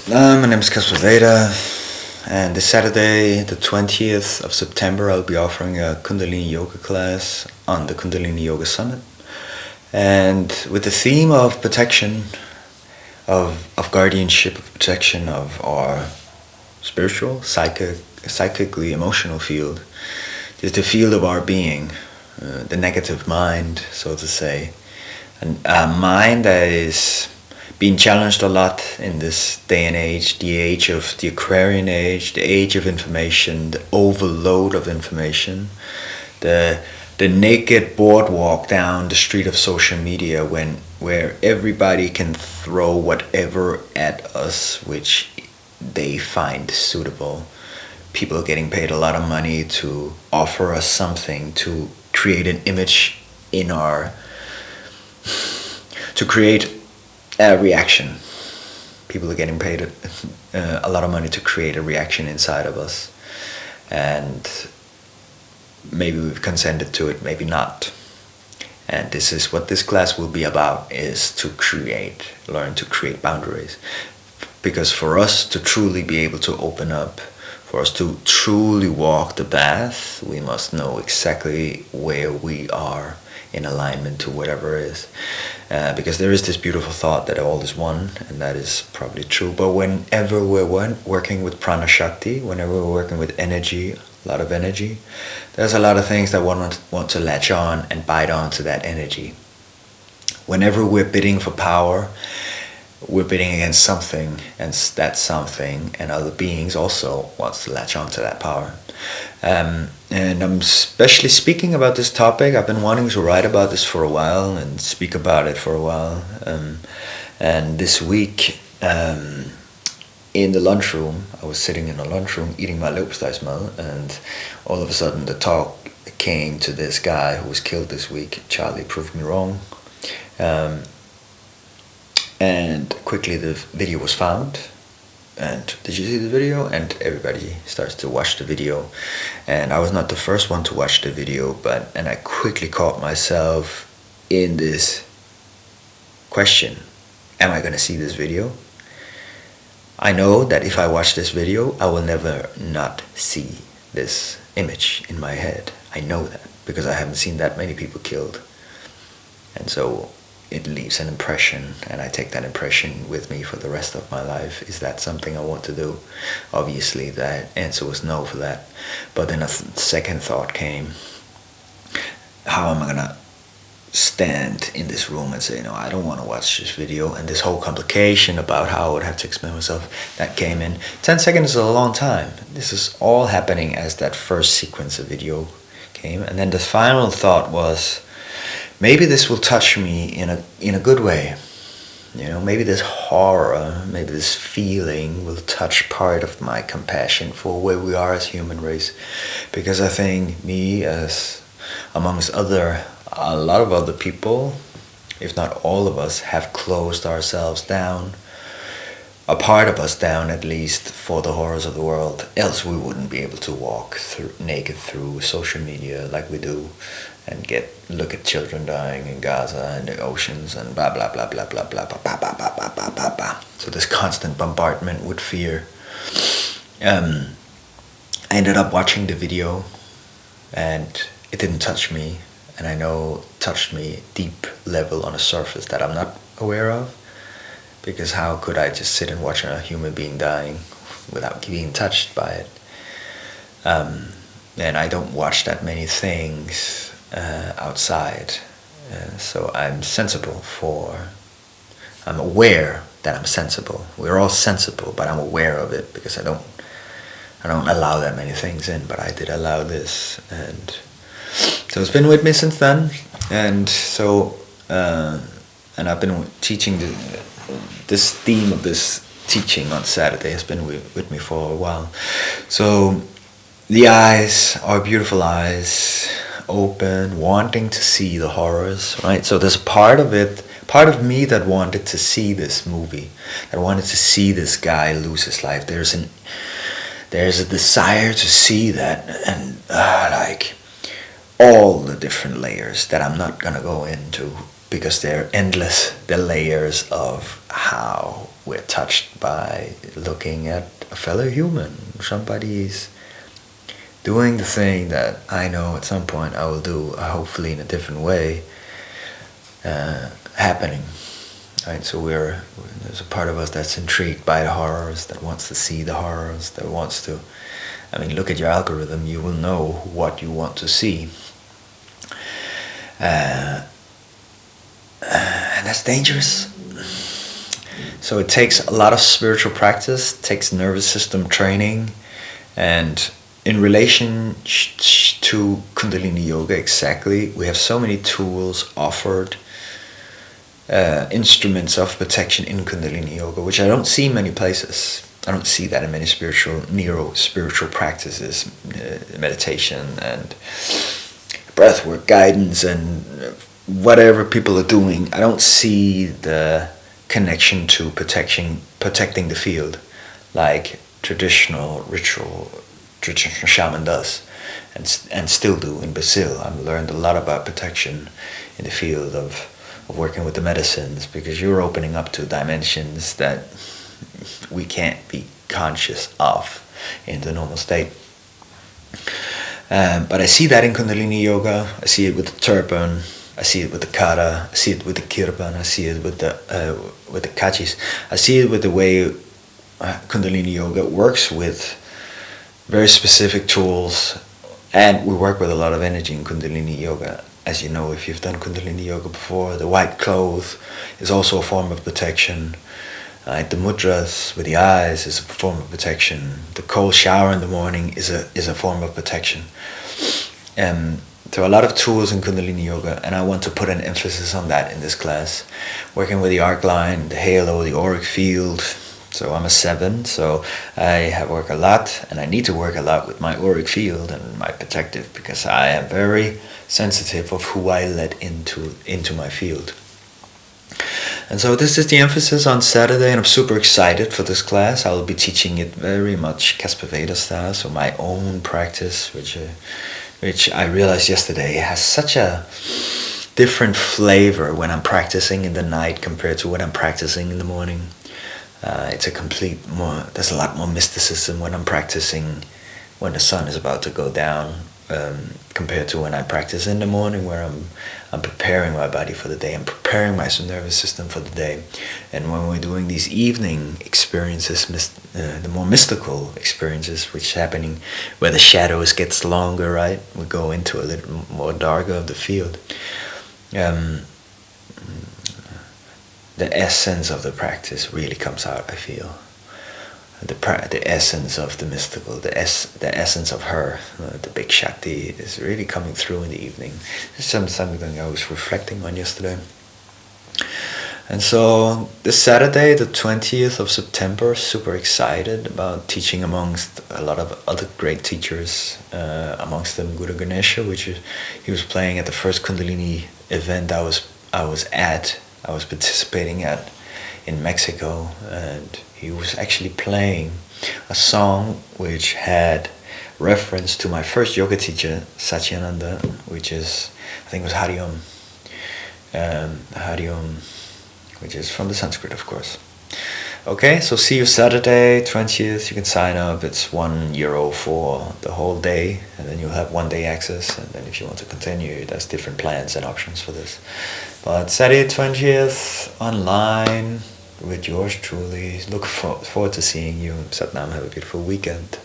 My name is Kasper, and this Saturday, the 20th of September, I'll be offering a Kundalini yoga class on the Kundalini Yoga Summit. And with the theme of protection, of guardianship, of protection of our spiritual, psychically emotional field, is the field of our being, the negative mind, so to say. A mind that is being challenged a lot in this day and age, the age of the Aquarian age, the age of information, the overload of information, the naked boardwalk down the street of social media where everybody can throw whatever at us which they find suitable. People getting paid a lot of money to offer us something, to create an image to create a reaction. People are getting paid a lot of money to create a reaction inside of us, and maybe we've consented to it, maybe not. And this is what this class will be about, is to learn to create boundaries. Because for us to truly be able to open up, for us to truly walk the path, we must know exactly where we are in alignment to whatever is. Because there is this beautiful thought that all is one, and that is probably true. But whenever we're working with prana shakti, whenever we're working with energy, a lot of energy, there's a lot of things that want to latch on and bite onto that energy. Whenever we're bidding for power, we're bidding against something, and that something and other beings also wants to latch onto that power. And I'm especially speaking about this topic. I've been wanting to write about this for a while and speak about it for a while. And this week, in the lunchroom, I was sitting in the lunchroom eating my leverpostejsmad, and all of a sudden the talk came to this guy who was killed this week. Charlie proved me wrong. And quickly the video was found. And did you see the video? And everybody starts to watch the video. And I was not the first one to watch the video, and I quickly caught myself in this question. Am I going to see this video? I know that if I watch this video, I will never not see this image in my head. I know that because I haven't seen that many people killed. And so it leaves an impression, and I take that impression with me for the rest of my life. Is that something I want to do? Obviously, the answer was no for that. But then a second thought came. How am I gonna stand in this room and say, no, I don't want to watch this video? And this whole complication about how I would have to explain myself, that came in. 10 seconds is a long time. This is all happening as that first sequence of video came. And then the final thought was, maybe this will touch me in a good way. You know, maybe this horror, maybe this feeling will touch part of my compassion for where we are as human race. Because I think me, as amongst a lot of other people, if not all of us, have closed ourselves down, a part of us down at least, for the horrors of the world. Else we wouldn't be able to walk naked through social media like we do, and look at children dying in Gaza and the oceans and blah blah blah blah blah blah blah blah blah blah blah blah blah blah. So this constant bombardment with fear. I ended up watching the video, and it didn't touch me, and I know it touched me deep level on a surface that I'm not aware of. Because how could I just sit and watch a human being dying without being touched by it? And I don't watch that many things outside. So I'm aware that I'm sensible. We're all sensible, but I'm aware of it because I don't allow that many things in, but I did allow this. And so it's been with me since then. And so, and I've been teaching this theme of this teaching on Saturday has been with me for a while. So the eyes are beautiful eyes, open, wanting to see the horrors, right? So there's part of me that wanted to see this movie, that wanted to see this guy lose his life. There's a desire to see that, and like all the different layers that I'm not gonna go into because they're endless, the layers of how we're touched by looking at a fellow human. Somebody's doing the thing that I know at some point I will do, hopefully in a different way, happening. Right, so there's a part of us that's intrigued by the horrors, that wants to see the horrors, that wants to, I mean, look at your algorithm, you will know what you want to see. And that's dangerous. So it takes a lot of spiritual practice, takes nervous system training, and in relation to Kundalini Yoga exactly, we have so many tools offered, instruments of protection in Kundalini Yoga, which I don't see many places. I don't see that in many spiritual practices, meditation and breathwork guidance and whatever people are doing. I don't see the connection to protecting the field like traditional shaman does and still do in Brazil. I've learned a lot about protection in the field of working with the medicines, because you're opening up to dimensions that we can't be conscious of in the normal state. But I see that in Kundalini Yoga. I see it with the turban, I see it with the kata, I see it with the kirpan, I see it with the kachis. I see it with the way Kundalini Yoga works with very specific tools, and we work with a lot of energy in Kundalini Yoga. As you know, if you've done Kundalini Yoga before, the white cloth is also a form of protection. The mudras with the eyes is a form of protection. The cold shower in the morning is a form of protection. There are a lot of tools in Kundalini Yoga, and I want to put an emphasis on that in this class. Working with the arc line, the halo, the auric field. So I'm a 7, so I have worked a lot, and I need to work a lot with my auric field and my protective, because I am very sensitive of who I let into my field. And so this is the emphasis on Saturday, and I'm super excited for this class. I will be teaching it very much Kaspaveda style, so my own practice, which I realized yesterday has such a different flavor when I'm practicing in the night compared to when I'm practicing in the morning. It's there's a lot more mysticism when I'm practicing when the sun is about to go down, compared to when I practice in the morning, where I'm preparing my body for the day, I'm preparing my nervous system for the day. And when we're doing these evening experiences, the more mystical experiences, which happening where the shadows gets longer, right? We go into a little more darker of the field. The essence of the practice really comes out, I feel. The essence of the mystical, the essence of her, the big Shakti is really coming through in the evening. It's something I was reflecting on yesterday. And so this Saturday, the 20th of September, super excited about teaching amongst a lot of other great teachers, amongst them Guru Ganesha, he was playing at the first Kundalini event I was participating at in Mexico, and he was actually playing a song which had reference to my first yoga teacher, Satyananda, which is, I think it was Hariom. Hariom, which is from the Sanskrit, of course. Okay, so see you Saturday, 20th. You can sign up. It's €1 for the whole day, and then you'll have 1 day access. And then if you want to continue, there's different plans and options for this. But Saturday, 20th, online with yours truly. Look forward to seeing you. Satnam, have a beautiful weekend.